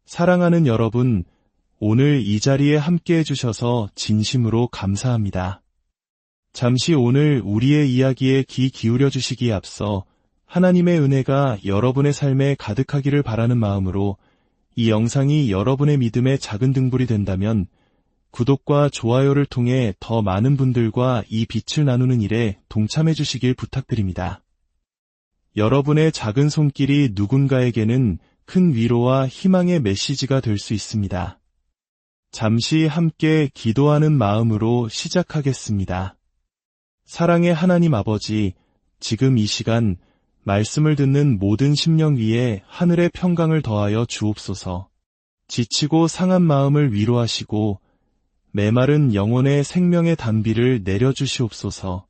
사랑하는 여러분, 오늘 이 자리에 함께 해주셔서 진심으로 감사합니다. 잠시 오늘 우리의 이야기에 귀 기울여 주시기에 앞서 하나님의 은혜가 여러분의 삶에 가득하기를 바라는 마음으로 이 영상이 여러분의 믿음의 작은 등불이 된다면 구독과 좋아요를 통해 더 많은 분들과 이 빛을 나누는 일에 동참해 주시길 부탁드립니다. 여러분의 작은 손길이 누군가에게는 큰 위로와 희망의 메시지가 될 수 있습니다. 잠시 함께 기도하는 마음으로 시작하겠습니다. 사랑의 하나님 아버지, 지금 이 시간 말씀을 듣는 모든 심령 위에 하늘의 평강을 더하여 주옵소서. 지치고 상한 마음을 위로하시고 메마른 영혼의 생명의 단비를 내려주시옵소서.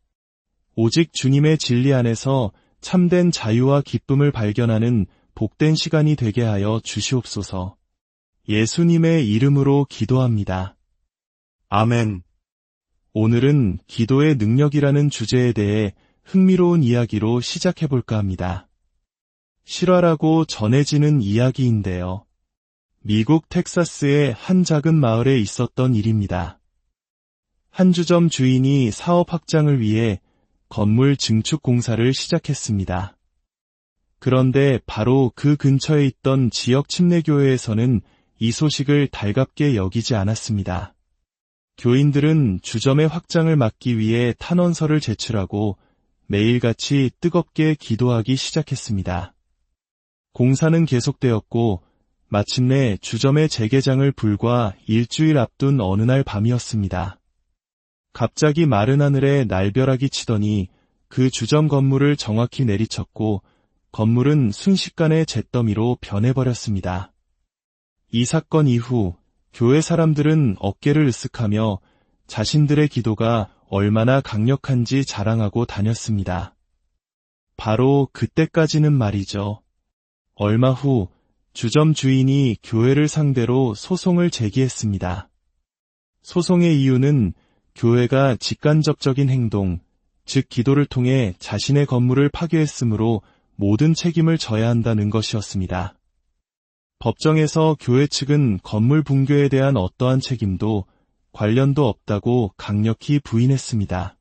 오직 주님의 진리 안에서 참된 자유와 기쁨을 발견하는 복된 시간이 되게 하여 주시옵소서. 예수님의 이름으로 기도합니다. 아멘. 오늘은 기도의 능력이라는 주제에 대해 흥미로운 이야기로 시작해볼까 합니다. 실화라고 전해지는 이야기인데요. 미국 텍사스의 한 작은 마을에 있었던 일입니다. 한 주점 주인이 사업 확장을 위해 건물 증축 공사를 시작했습니다. 그런데 바로 그 근처에 있던 지역 침례교회에서는 이 소식을 달갑게 여기지 않았습니다. 교인들은 주점의 확장을 막기 위해 탄원서를 제출하고 매일같이 뜨겁게 기도하기 시작했습니다. 공사는 계속되었고 마침내 주점의 재개장을 불과 일주일 앞둔 어느 날 밤이었습니다. 갑자기 마른 하늘에 날벼락이 치더니 그 주점 건물을 정확히 내리쳤고 건물은 순식간에 잿더미로 변해버렸습니다. 이 사건 이후 교회 사람들은 어깨를 으쓱하며 자신들의 기도가 얼마나 강력한지 자랑하고 다녔습니다. 바로 그때까지는 말이죠. 얼마 후 주점 주인이 교회를 상대로 소송을 제기했습니다. 소송의 이유는 교회가 직간접적인 행동, 즉 기도를 통해 자신의 건물을 파괴했으므로 모든 책임을 져야 한다는 것이었습니다. 법정에서 교회 측은 건물 붕괴에 대한 어떠한 책임도 관련도 없다고 강력히 부인했습니다.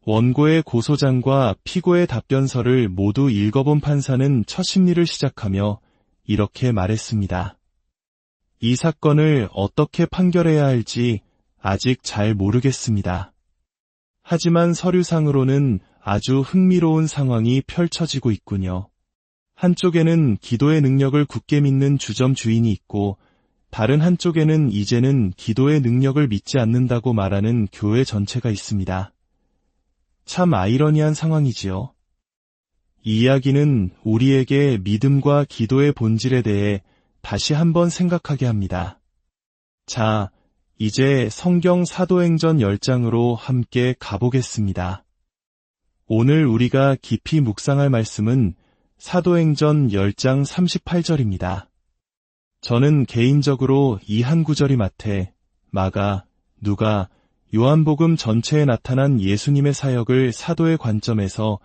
원고의 고소장과 피고의 답변서를 모두 읽어본 판사는 첫 심리를 시작하며 이렇게 말했습니다. 이 사건을 어떻게 판결해야 할지 아직 잘 모르겠습니다. 하지만 서류상으로는 아주 흥미로운 상황이 펼쳐지고 있군요. 한쪽에는 기도의 능력을 굳게 믿는 주점 주인이 있고 다른 한쪽에는 이제는 기도의 능력을 믿지 않는다고 말하는 교회 전체가 있습니다. 참 아이러니한 상황이지요. 이 이야기는 우리에게 믿음과 기도의 본질에 대해 다시 한번 생각하게 합니다. 자, 이제 성경 사도행전 10장으로 함께 가보겠습니다. 오늘 우리가 깊이 묵상할 말씀은 사도행전 10장 38절입니다. 저는 개인적으로 이 한 구절이 마태, 마가, 누가, 요한복음 전체에 나타난 예수님의 사역을 사도의 관점에서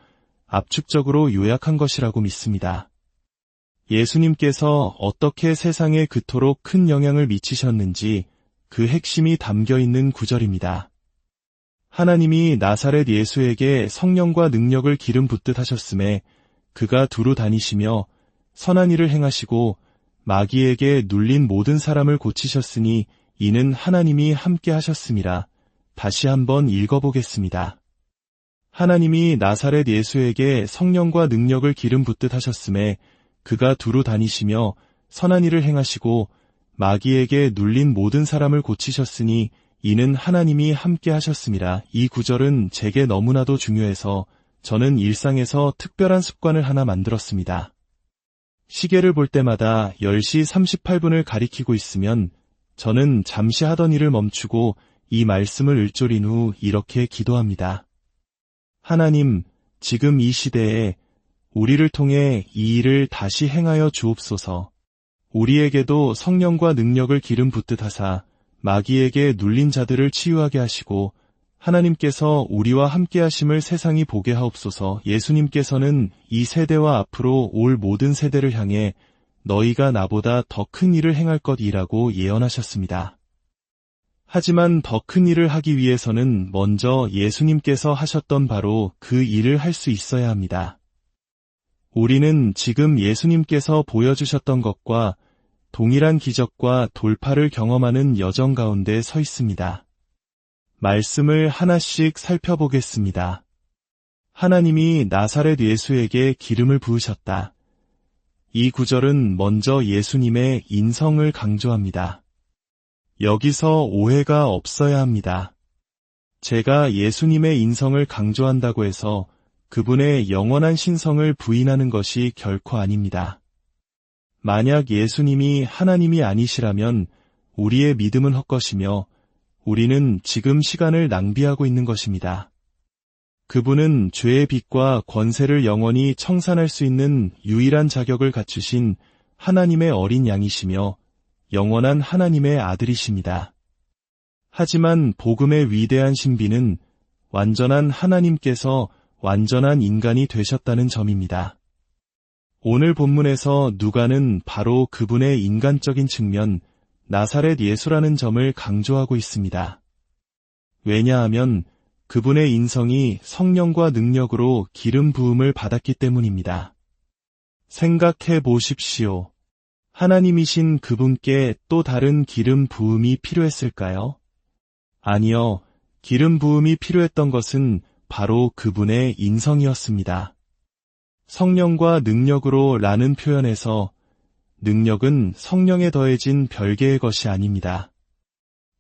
압축적으로 요약한 것이라고 믿습니다. 예수님께서 어떻게 세상에 그토록 큰 영향을 미치셨는지 그 핵심이 담겨 있는 구절입니다. 하나님이 나사렛 예수에게 성령과 능력을 기름 붓듯 하셨음에 그가 두루 다니시며 선한 일을 행하시고 마귀에게 눌린 모든 사람을 고치셨으니 이는 하나님이 함께 하셨음이라. 다시 한번 읽어보겠습니다. 하나님이 나사렛 예수에게 성령과 능력을 기름 붓듯 하셨음에 그가 두루 다니시며 선한 일을 행하시고 마귀에게 눌린 모든 사람을 고치셨으니 이는 하나님이 함께 하셨음이라. 이 구절은 제게 너무나도 중요해서 저는 일상에서 특별한 습관을 하나 만들었습니다. 시계를 볼 때마다 10시 38분을 가리키고 있으면 저는 잠시 하던 일을 멈추고 이 말씀을 읊조린 후 이렇게 기도합니다. 하나님, 지금 이 시대에 우리를 통해 이 일을 다시 행하여 주옵소서. 우리에게도 성령과 능력을 기름 붓듯 하사 마귀에게 눌린 자들을 치유하게 하시고 하나님께서 우리와 함께 하심을 세상이 보게 하옵소서. 예수님께서는 이 세대와 앞으로 올 모든 세대를 향해 너희가 나보다 더 큰 일을 행할 것이라고 예언하셨습니다. 하지만 더 큰 일을 하기 위해서는 먼저 예수님께서 하셨던 바로 그 일을 할 수 있어야 합니다. 우리는 지금 예수님께서 보여주셨던 것과 동일한 기적과 돌파를 경험하는 여정 가운데 서 있습니다. 말씀을 하나씩 살펴보겠습니다. 하나님이 나사렛 예수에게 기름을 부으셨다. 이 구절은 먼저 예수님의 인성을 강조합니다. 여기서 오해가 없어야 합니다. 제가 예수님의 인성을 강조한다고 해서 그분의 영원한 신성을 부인하는 것이 결코 아닙니다. 만약 예수님이 하나님이 아니시라면 우리의 믿음은 헛것이며 우리는 지금 시간을 낭비하고 있는 것입니다. 그분은 죄의 빚과 권세를 영원히 청산할 수 있는 유일한 자격을 갖추신 하나님의 어린 양이시며 영원한 하나님의 아들이십니다. 하지만 복음의 위대한 신비는 완전한 하나님께서 완전한 인간이 되셨다는 점입니다. 오늘 본문에서 누가는 바로 그분의 인간적인 측면, 나사렛 예수라는 점을 강조하고 있습니다. 왜냐하면 그분의 인성이 성령과 능력으로 기름 부음을 받았기 때문입니다. 생각해 보십시오. 하나님이신 그분께 또 다른 기름 부음이 필요했을까요? 아니요. 기름 부음이 필요했던 것은 바로 그분의 인성이었습니다. 성령과 능력으로 라는 표현에서 능력은 성령에 더해진 별개의 것이 아닙니다.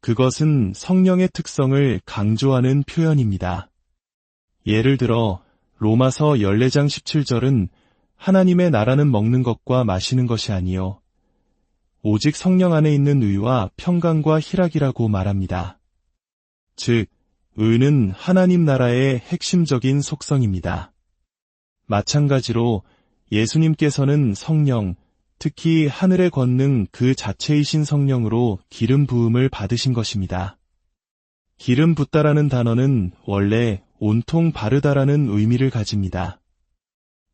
그것은 성령의 특성을 강조하는 표현입니다. 예를 들어 로마서 14장 17절은 하나님의 나라는 먹는 것과 마시는 것이 아니요 오직 성령 안에 있는 의와 평강과 희락이라고 말합니다. 즉, 의는 하나님 나라의 핵심적인 속성입니다. 마찬가지로 예수님께서는 성령, 특히 하늘의 권능 그 자체이신 성령으로 기름 부음을 받으신 것입니다. 기름 붓다라는 단어는 원래 온통 바르다라는 의미를 가집니다.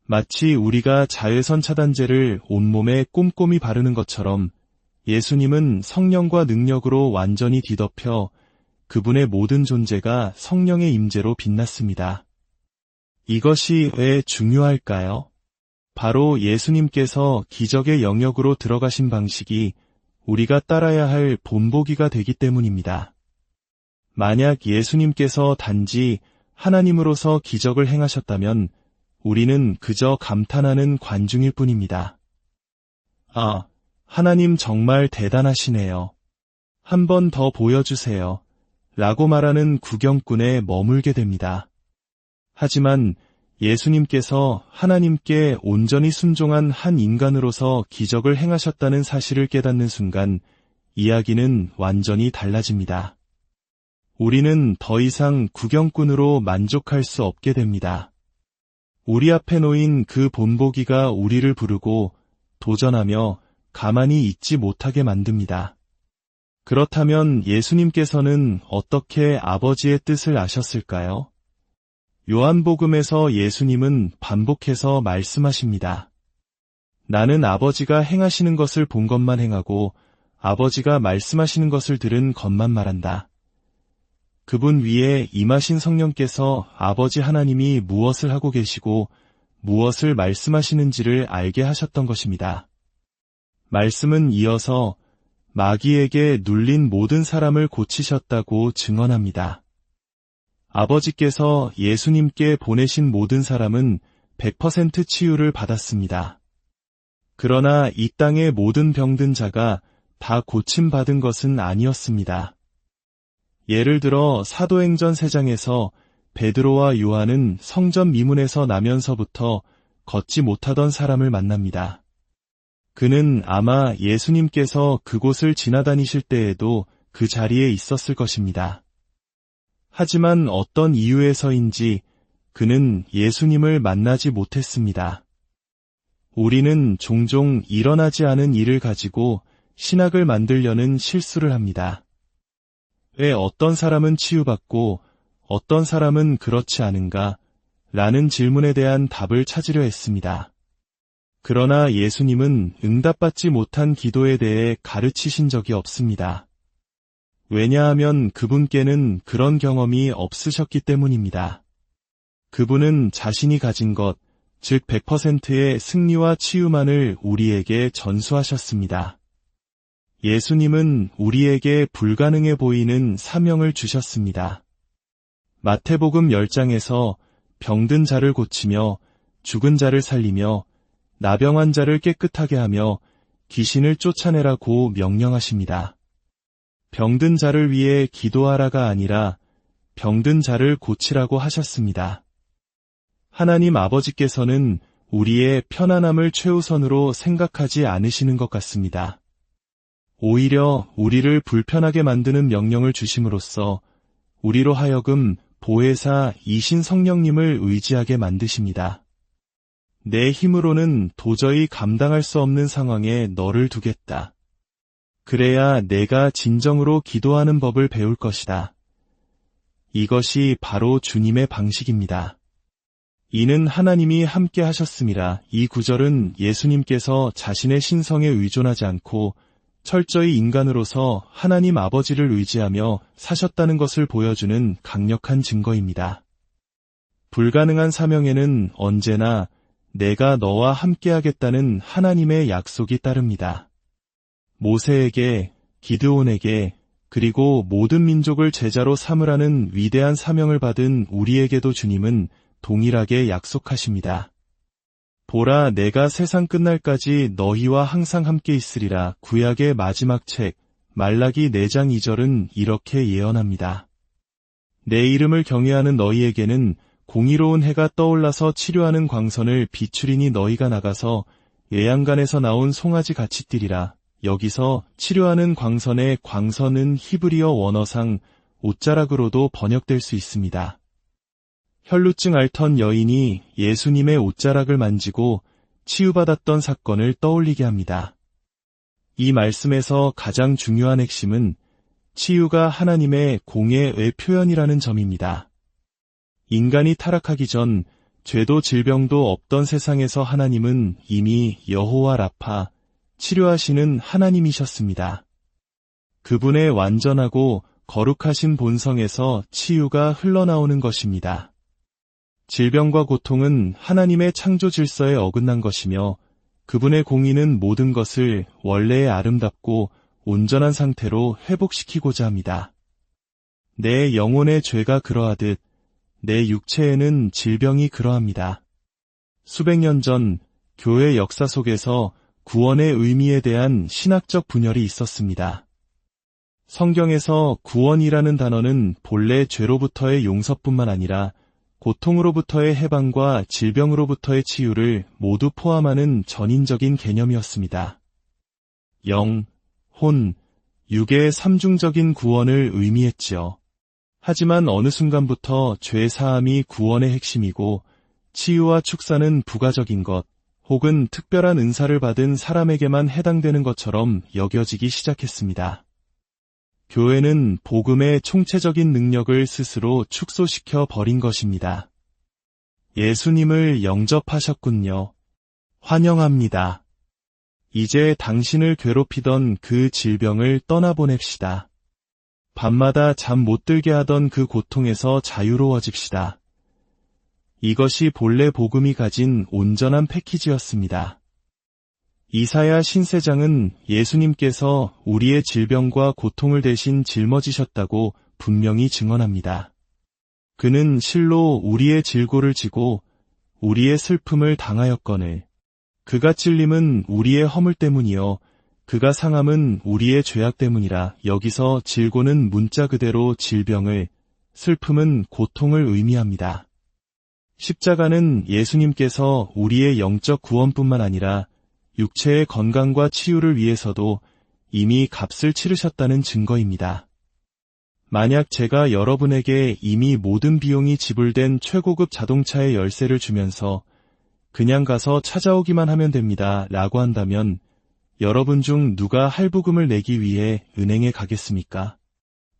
마치 우리가 자외선 차단제를 온몸에 꼼꼼히 바르는 것처럼 예수님은 성령과 능력으로 완전히 뒤덮여 그분의 모든 존재가 성령의 임재로 빛났습니다. 이것이 왜 중요할까요? 바로 예수님께서 기적의 영역으로 들어가신 방식이 우리가 따라야 할 본보기가 되기 때문입니다. 만약 예수님께서 단지 하나님으로서 기적을 행하셨다면 우리는 그저 감탄하는 관중일 뿐입니다. 아, 하나님 정말 대단하시네요. 한 번 더 보여주세요. 라고 말하는 구경꾼에 머물게 됩니다. 하지만 예수님께서 하나님께 온전히 순종한 한 인간으로서 기적을 행하셨다는 사실을 깨닫는 순간 이야기는 완전히 달라집니다. 우리는 더 이상 구경꾼으로 만족할 수 없게 됩니다. 우리 앞에 놓인 그 본보기가 우리를 부르고 도전하며 가만히 있지 못하게 만듭니다. 그렇다면 예수님께서는 어떻게 아버지의 뜻을 아셨을까요? 요한복음에서 예수님은 반복해서 말씀하십니다. 나는 아버지가 행하시는 것을 본 것만 행하고 아버지가 말씀하시는 것을 들은 것만 말한다. 그분 위에 임하신 성령께서 아버지 하나님이 무엇을 하고 계시고 무엇을 말씀하시는지를 알게 하셨던 것입니다. 말씀은 이어서 마귀에게 눌린 모든 사람을 고치셨다고 증언합니다. 아버지께서 예수님께 보내신 모든 사람은 100% 치유를 받았습니다. 그러나 이 땅의 모든 병든 자가 다 고침받은 것은 아니었습니다. 예를 들어 사도행전 3장에서 베드로와 요한은 성전 미문에서 나면서부터 걷지 못하던 사람을 만납니다. 그는 아마 예수님께서 그곳을 지나다니실 때에도 그 자리에 있었을 것입니다. 하지만 어떤 이유에서인지 그는 예수님을 만나지 못했습니다. 우리는 종종 일어나지 않은 일을 가지고 신학을 만들려는 실수를 합니다. 왜 어떤 사람은 치유받고 어떤 사람은 그렇지 않은가? 라는 질문에 대한 답을 찾으려 했습니다. 그러나 예수님은 응답받지 못한 기도에 대해 가르치신 적이 없습니다. 왜냐하면 그분께는 그런 경험이 없으셨기 때문입니다. 그분은 자신이 가진 것, 즉 100%의 승리와 치유만을 우리에게 전수하셨습니다. 예수님은 우리에게 불가능해 보이는 사명을 주셨습니다. 마태복음 10장에서 병든 자를 고치며 죽은 자를 살리며 나병한 자를 깨끗하게 하며 귀신을 쫓아내라고 명령하십니다. 병든 자를 위해 기도하라가 아니라 병든 자를 고치라고 하셨습니다. 하나님 아버지께서는 우리의 편안함을 최우선으로 생각하지 않으시는 것 같습니다. 오히려 우리를 불편하게 만드는 명령을 주심으로써 우리로 하여금 보혜사 이신 성령님을 의지하게 만드십니다. 내 힘으로는 도저히 감당할 수 없는 상황에 너를 두겠다. 그래야 내가 진정으로 기도하는 법을 배울 것이다. 이것이 바로 주님의 방식입니다. 이는 하나님이 함께 하셨음이라. 이 구절은 예수님께서 자신의 신성에 의존하지 않고 철저히 인간으로서 하나님 아버지를 의지하며 사셨다는 것을 보여주는 강력한 증거입니다. 불가능한 사명에는 언제나 내가 너와 함께하겠다는 하나님의 약속이 따릅니다. 모세에게, 기드온에게, 그리고 모든 민족을 제자로 삼으라는 위대한 사명을 받은 우리에게도 주님은 동일하게 약속하십니다. 보라, 내가 세상 끝날까지 너희와 항상 함께 있으리라. 구약의 마지막 책 말라기 4장 2절은 이렇게 예언합니다. 내 이름을 경외하는 너희에게는 공의로운 해가 떠올라서 치료하는 광선을 비추리니 너희가 나가서 예양간에서 나온 송아지 같이 뛰리라. 여기서 치료하는 광선의 광선은 히브리어 원어상 옷자락으로도 번역될 수 있습니다. 혈루증 앓던 여인이 예수님의 옷자락을 만지고 치유받았던 사건을 떠올리게 합니다. 이 말씀에서 가장 중요한 핵심은 치유가 하나님의 공의의 표현이라는 점입니다. 인간이 타락하기 전 죄도 질병도 없던 세상에서 하나님은 이미 여호와 라파, 치료하시는 하나님이셨습니다. 그분의 완전하고 거룩하신 본성에서 치유가 흘러나오는 것입니다. 질병과 고통은 하나님의 창조 질서에 어긋난 것이며 그분의 공의는 모든 것을 원래의 아름답고 온전한 상태로 회복시키고자 합니다. 내 영혼의 죄가 그러하듯 내 육체에는 질병이 그러합니다. 수백 년 전 교회 역사 속에서 구원의 의미에 대한 신학적 분열이 있었습니다. 성경에서 구원이라는 단어는 본래 죄로부터의 용서뿐만 아니라 고통으로부터의 해방과 질병으로부터의 치유를 모두 포함하는 전인적인 개념이었습니다. 영, 혼, 육의 삼중적인 구원을 의미했지요. 하지만 어느 순간부터 죄 사함이 구원의 핵심이고 치유와 축사는 부가적인 것, 혹은 특별한 은사를 받은 사람에게만 해당되는 것처럼 여겨지기 시작했습니다. 교회는 복음의 총체적인 능력을 스스로 축소시켜 버린 것입니다. 예수님을 영접하셨군요. 환영합니다. 이제 당신을 괴롭히던 그 질병을 떠나보냅시다. 밤마다 잠 못 들게 하던 그 고통에서 자유로워집시다. 이것이 본래 복음이 가진 온전한 패키지였습니다. 이사야 신세장은 예수님께서 우리의 질병과 고통을 대신 짊어지셨다고 분명히 증언합니다. 그는 실로 우리의 질고를 지고 우리의 슬픔을 당하였거늘 그가 찔림은 우리의 허물 때문이요 그가 상함은 우리의 죄악 때문이라. 여기서 질고는 문자 그대로 질병을, 슬픔은 고통을 의미합니다. 십자가는 예수님께서 우리의 영적 구원뿐만 아니라 육체의 건강과 치유를 위해서도 이미 값을 치르셨다는 증거입니다. 만약 제가 여러분에게 이미 모든 비용이 지불된 최고급 자동차의 열쇠를 주면서 그냥 가서 찾아오기만 하면 됩니다 라고 한다면 여러분 중 누가 할부금을 내기 위해 은행에 가겠습니까?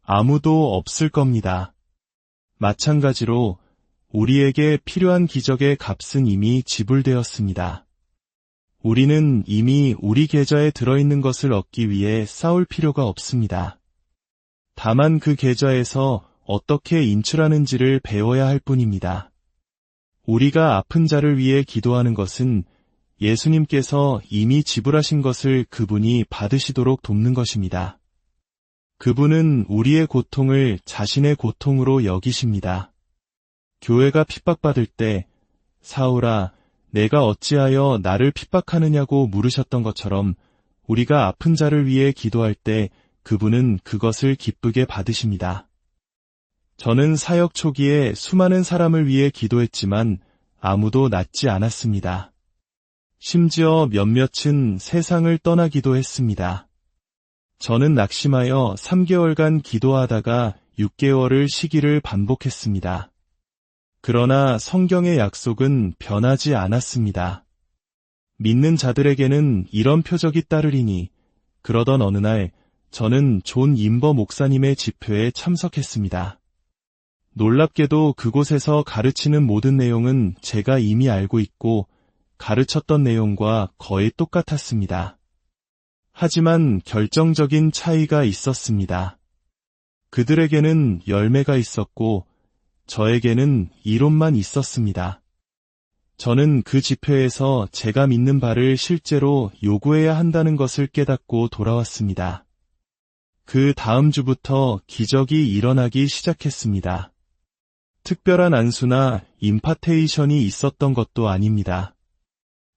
아무도 없을 겁니다. 마찬가지로 우리에게 필요한 기적의 값은 이미 지불되었습니다. 우리는 이미 우리 계좌에 들어있는 것을 얻기 위해 싸울 필요가 없습니다. 다만 그 계좌에서 어떻게 인출하는지를 배워야 할 뿐입니다. 우리가 아픈 자를 위해 기도하는 것은 예수님께서 이미 지불하신 것을 그분이 받으시도록 돕는 것입니다. 그분은 우리의 고통을 자신의 고통으로 여기십니다. 교회가 핍박받을 때 사울아, 내가 어찌하여 나를 핍박하느냐고 물으셨던 것처럼 우리가 아픈 자를 위해 기도할 때 그분은 그것을 기쁘게 받으십니다. 저는 사역 초기에 수많은 사람을 위해 기도했지만 아무도 낫지 않았습니다. 심지어 몇몇은 세상을 떠나기도 했습니다. 저는 낙심하여 3개월간 기도하다가 6개월을 쉬기를 반복했습니다. 그러나 성경의 약속은 변하지 않았습니다. 믿는 자들에게는 이런 표적이 따르리니. 그러던 어느 날 저는 존 임버 목사님의 집회에 참석했습니다. 놀랍게도 그곳에서 가르치는 모든 내용은 제가 이미 알고 있고 가르쳤던 내용과 거의 똑같았습니다. 하지만 결정적인 차이가 있었습니다. 그들에게는 열매가 있었고 저에게는 이론만 있었습니다. 저는 그 집회에서 제가 믿는 바를 실제로 요구해야 한다는 것을 깨닫고 돌아왔습니다. 그 다음 주부터 기적이 일어나기 시작했습니다. 특별한 안수나 임파테이션이 있었던 것도 아닙니다.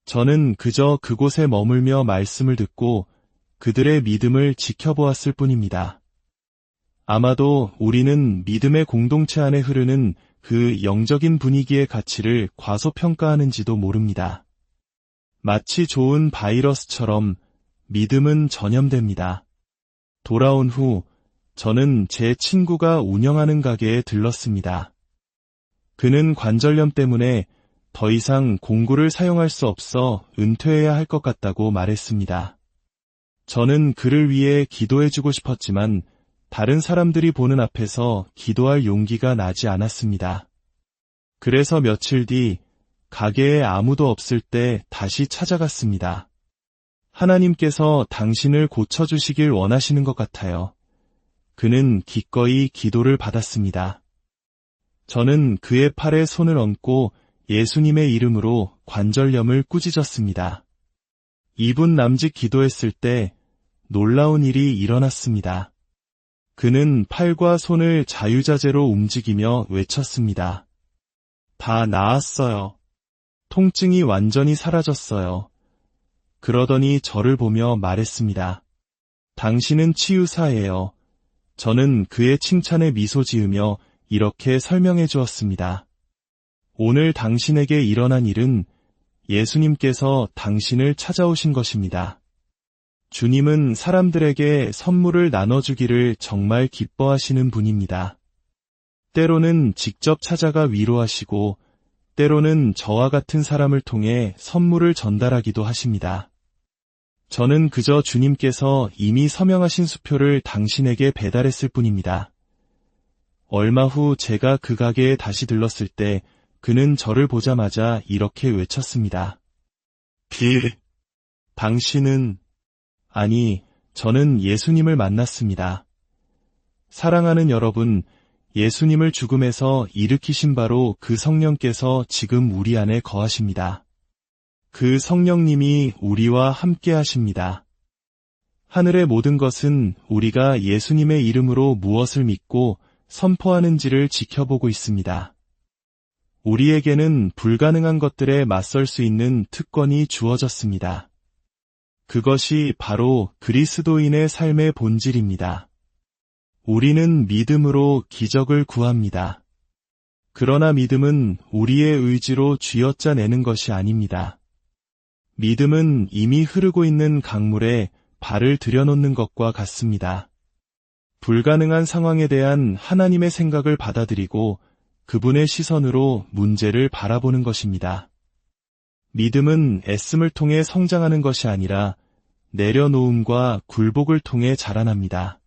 저는 그저 그곳에 머물며 말씀을 듣고 그들의 믿음을 지켜보았을 뿐입니다. 아마도 우리는 믿음의 공동체 안에 흐르는 그 영적인 분위기의 가치를 과소평가하는지도 모릅니다. 마치 좋은 바이러스처럼 믿음은 전염됩니다. 돌아온 후 저는 제 친구가 운영하는 가게에 들렀습니다. 그는 관절염 때문에 더 이상 공구를 사용할 수 없어 은퇴해야 할 것 같다고 말했습니다. 저는 그를 위해 기도해주고 싶었지만 다른 사람들이 보는 앞에서 기도할 용기가 나지 않았습니다. 그래서 며칠 뒤 가게에 아무도 없을 때 다시 찾아갔습니다. 하나님께서 당신을 고쳐주시길 원하시는 것 같아요. 그는 기꺼이 기도를 받았습니다. 저는 그의 팔에 손을 얹고 예수님의 이름으로 관절염을 꾸짖었습니다. 2분 남짓 기도했을 때 놀라운 일이 일어났습니다. 그는 팔과 손을 자유자재로 움직이며 외쳤습니다. 다 나았어요. 통증이 완전히 사라졌어요. 그러더니 저를 보며 말했습니다. 당신은 치유사예요. 저는 그의 칭찬에 미소 지으며 이렇게 설명해 주었습니다. 오늘 당신에게 일어난 일은 예수님께서 당신을 찾아오신 것입니다. 주님은 사람들에게 선물을 나눠주기를 정말 기뻐하시는 분입니다. 때로는 직접 찾아가 위로하시고 때로는 저와 같은 사람을 통해 선물을 전달하기도 하십니다. 저는 그저 주님께서 이미 서명하신 수표를 당신에게 배달했을 뿐입니다. 얼마 후 제가 그 가게에 다시 들렀을 때 그는 저를 보자마자 이렇게 외쳤습니다. 빌, 당신은... 아니, 저는 예수님을 만났습니다. 사랑하는 여러분, 예수님을 죽음에서 일으키신 바로 그 성령께서 지금 우리 안에 거하십니다. 그 성령님이 우리와 함께 하십니다. 하늘의 모든 것은 우리가 예수님의 이름으로 무엇을 믿고 선포하는지를 지켜보고 있습니다. 우리에게는 불가능한 것들에 맞설 수 있는 특권이 주어졌습니다. 그것이 바로 그리스도인의 삶의 본질입니다. 우리는 믿음으로 기적을 구합니다. 그러나 믿음은 우리의 의지로 쥐어짜내는 것이 아닙니다. 믿음은 이미 흐르고 있는 강물에 발을 들여놓는 것과 같습니다. 불가능한 상황에 대한 하나님의 생각을 받아들이고 그분의 시선으로 문제를 바라보는 것입니다. 믿음은 애씀을 통해 성장하는 것이 아니라 내려놓음과 굴복을 통해 자라납니다.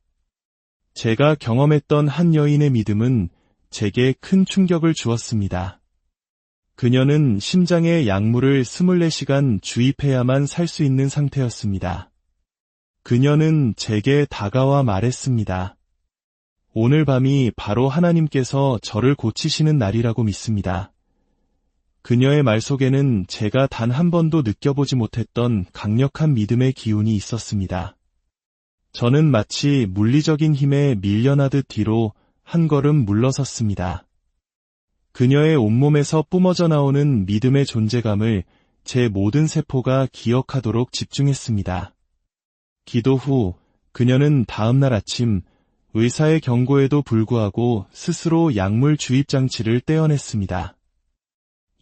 제가 경험했던 한 여인의 믿음은 제게 큰 충격을 주었습니다. 그녀는 심장에 약물을 24시간 주입해야만 살 수 있는 상태였습니다. 그녀는 제게 다가와 말했습니다. 오늘 밤이 바로 하나님께서 저를 고치시는 날이라고 믿습니다. 그녀의 말 속에는 제가 단 한 번도 느껴보지 못했던 강력한 믿음의 기운이 있었습니다. 저는 마치 물리적인 힘에 밀려나듯 뒤로 한 걸음 물러섰습니다. 그녀의 온몸에서 뿜어져 나오는 믿음의 존재감을 제 모든 세포가 기억하도록 집중했습니다. 기도 후 그녀는 다음날 아침 의사의 경고에도 불구하고 스스로 약물 주입 장치를 떼어냈습니다.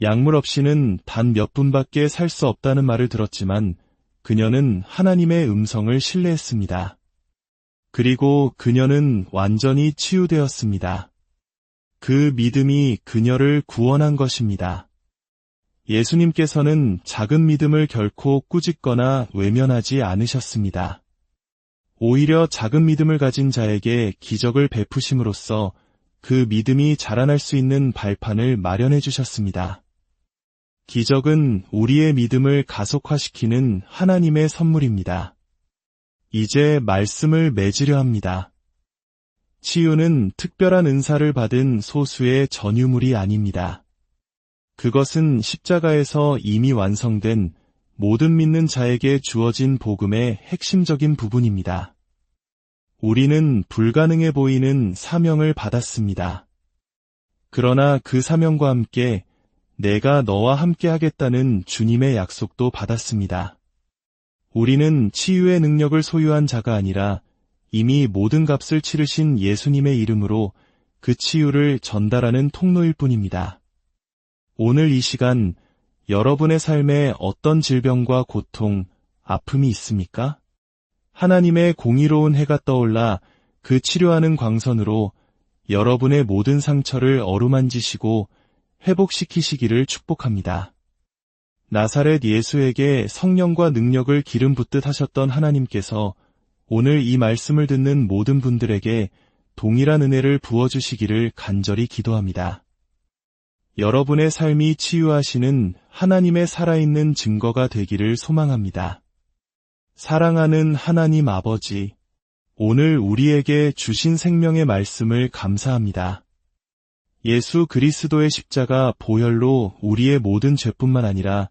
약물 없이는 단 몇 분밖에 살 수 없다는 말을 들었지만 그녀는 하나님의 음성을 신뢰했습니다. 그리고 그녀는 완전히 치유되었습니다. 그 믿음이 그녀를 구원한 것입니다. 예수님께서는 작은 믿음을 결코 꾸짖거나 외면하지 않으셨습니다. 오히려 작은 믿음을 가진 자에게 기적을 베푸심으로써 그 믿음이 자라날 수 있는 발판을 마련해 주셨습니다. 기적은 우리의 믿음을 가속화시키는 하나님의 선물입니다. 이제 말씀을 맺으려 합니다. 치유는 특별한 은사를 받은 소수의 전유물이 아닙니다. 그것은 십자가에서 이미 완성된 모든 믿는 자에게 주어진 복음의 핵심적인 부분입니다. 우리는 불가능해 보이는 사명을 받았습니다. 그러나 그 사명과 함께 내가 너와 함께 하겠다는 주님의 약속도 받았습니다. 우리는 치유의 능력을 소유한 자가 아니라 이미 모든 값을 치르신 예수님의 이름으로 그 치유를 전달하는 통로일 뿐입니다. 오늘 이 시간 여러분의 삶에 어떤 질병과 고통, 아픔이 있습니까? 하나님의 공의로운 해가 떠올라 그 치료하는 광선으로 여러분의 모든 상처를 어루만지시고 회복시키시기를 축복합니다. 나사렛 예수에게 성령과 능력을 기름 붓듯 하셨던 하나님께서 오늘 이 말씀을 듣는 모든 분들에게 동일한 은혜를 부어주시기를 간절히 기도합니다. 여러분의 삶이 치유하시는 하나님의 살아있는 증거가 되기를 소망합니다. 사랑하는 하나님 아버지, 오늘 우리에게 주신 생명의 말씀을 감사합니다. 예수 그리스도의 십자가 보혈로 우리의 모든 죄뿐만 아니라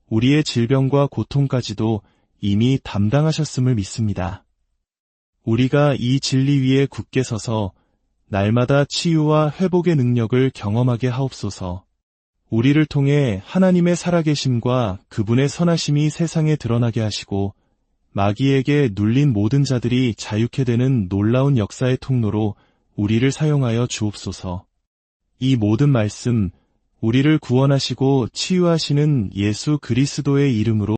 우리의 질병과 고통까지도 이미 담당하셨음을 믿습니다. 우리가 이 진리 위에 굳게 서서 날마다 치유와 회복의 능력을 경험하게 하옵소서. 우리를 통해 하나님의 살아계심과 그분의 선하심이 세상에 드러나게 하시고 마귀에게 눌린 모든 자들이 자유케 되는 놀라운 역사의 통로로 우리를 사용하여 주옵소서. 이 모든 말씀, 우리를 구원하시고 치유하시는 예수 그리스도의 이름으로